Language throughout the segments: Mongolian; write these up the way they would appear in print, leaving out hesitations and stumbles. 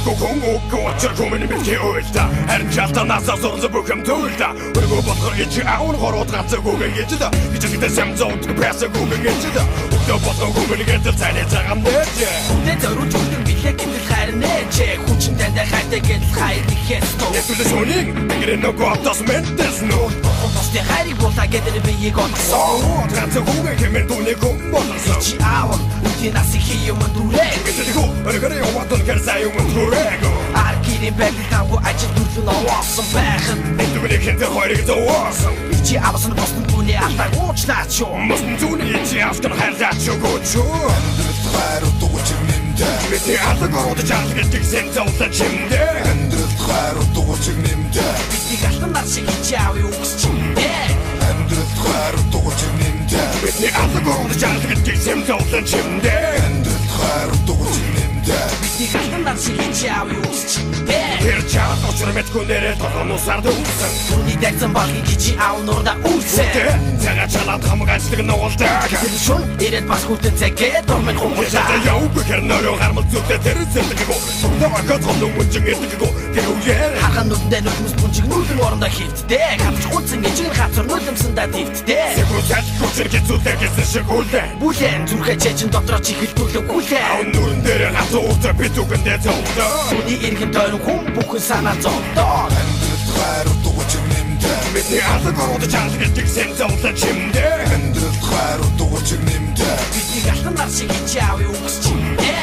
Кукун уукуучир хүмүн битгий уйлда харин чалтанаас сурсан бүхэм төлда өргөө болгор ич аавн хороод ганцаа гүгэн гिचда гिचдээ самзууд бясаа гүгэн гिचда өдөө болгон хүмүн гэдэг цааны цагаан нэж Тэ зөрүүч үлдэн билээ гэдэг хайр нэж хүчин тандаа хайтай гэдэл хайр ихэстөө Эсвэл шөнийн гэрэн нөгөө автос мэнтэс нөө Босны хайрыг буулаа гэдэг биеийг онцсон ганцаа гүгэн хэмээн түүний хүм болсон Чи аав үтийн нас их юм дүрээ Гэтэл өргөрөө яваад гэрсаа юм түрээго Аркирийн бэлгаагүй ажил дүрлэн овоосон байхад Эдгээр хэнтэй хоёрыг зовоосон Чи авсан босны түүний алдаа уучлаач юу Мосын түүний чи авсан хайрлаач юу Амьдралд хайр утгууч нэмдэ Бидний алгорууд чанга гэдэг сэнцэлтэй чимдэ Амьдралд хайр утгууч нэмдэ Бидний галан нар шиг чи аав юу гэж чимдэ Амьдралд хайр утгууч нэмдэ Бидний алгорууд чанга гэдэг сэнцэлтэй чимдэ Амьдралд хайр утгууч нэмдэ Бидний галан нар шиг чи аав юу гэж чимдэ Тэр чад очор мэткүнээр толгоносаар дүүсэн Түүний дайсан багийг чи аав нурда үлсэн Зага чалаад хамгаалдаг нуулдаг Тэр шун ирээд бас хүтэн цагээ дормын хумулаа Яу бихэр нөрөө гармал зүтэ тэр зэрдэггүй Төвдөгөө том үнжин ирдэггүй Тэр үеэр Хахан нүдэндээ нүдмэс бүнжиг нүдэн орондоо хөвтдээ Хамч гуйсан ижиг нь хацар нүдэмсэндээ твтдээ Сегүүсэл хүчээр гизүүлдэг гэсэн шиг үлдээ Бүлэн зүрхэ чэчин дотроо чихэлдүүлэг гүлээ Аун нүрэн дээр гацуу утаа битүүгэндээ зовдоо Түүний иргэн тойрон хүн бүхэн санаа зовдоо Амьдралд хайр утгууч нэмдэ Бидний алгорууд чанга гэдэг сэнцэлтэй чимдэ Амьдралд хайр утгууч нэмдэ Бидний галан нар шиг чи аав юу гэж чимдэ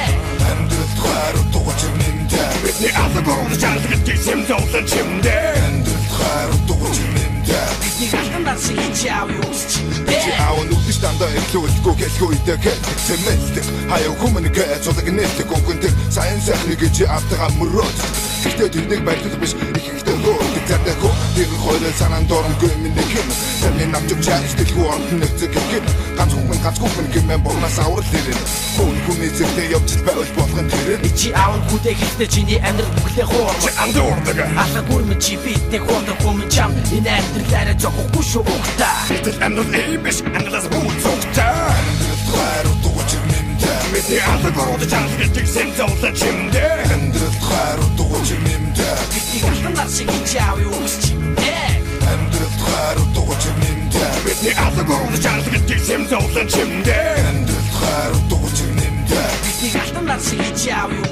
Амьдралд хайр утгууч нэмдэ Бидний алгорууд чанга гэдэг сэнцэлтэй чимдэ Амьдралд хайр утгууч нэмдэ Бидний галан нар шиг чи аав юу гэж чимдэ Аав нүдэж дандаа эхлүүлэхгүй гэлгүй идэх Цэмэлдэг хаяа хүмүүн гэж зулаг нэлдэг гонхонтэй сайн сайхныг чи автага мөрөөд Гэхдээ тэрнийг барьдаг биш их ихтэй хөөдөг зардаг тэр хоёроо санаан доромгүй миний юм Тэрний намж чааш дэлгүү орд нэгцэг гэх ганц хүн гэмэн богнаас аврал ирэн Хүний зэгтээ явж байвал болгон тэрэн Чи аав хүдэ хэлтэй чиний амьдрал бүхлээ хуурм Андуурдаг Алга гүрмэн чи битдэг хуурдаг хүмэн чам Энэ амьдралаараа зогохгүй шүү угтаа Гэтэл амьдрал биш амьдралаас бүцогтаа Амьдралд хайр утгууч нэмдэ Бидний алгорууд чанга гэдэг сэнцэлтэй чимдэ Амьдралд хайр утгууч нэмдэ Бидний галан нар шиг чи аав юу гэж чимдэ Амьдралд хайр утгууч нэмдэ Бидний алгорууд чанга гэдэг сэнцэлтэй чимдэ Амьдралд хайр утгууч нэмдэ Бидний галан нар шиг чи аав юу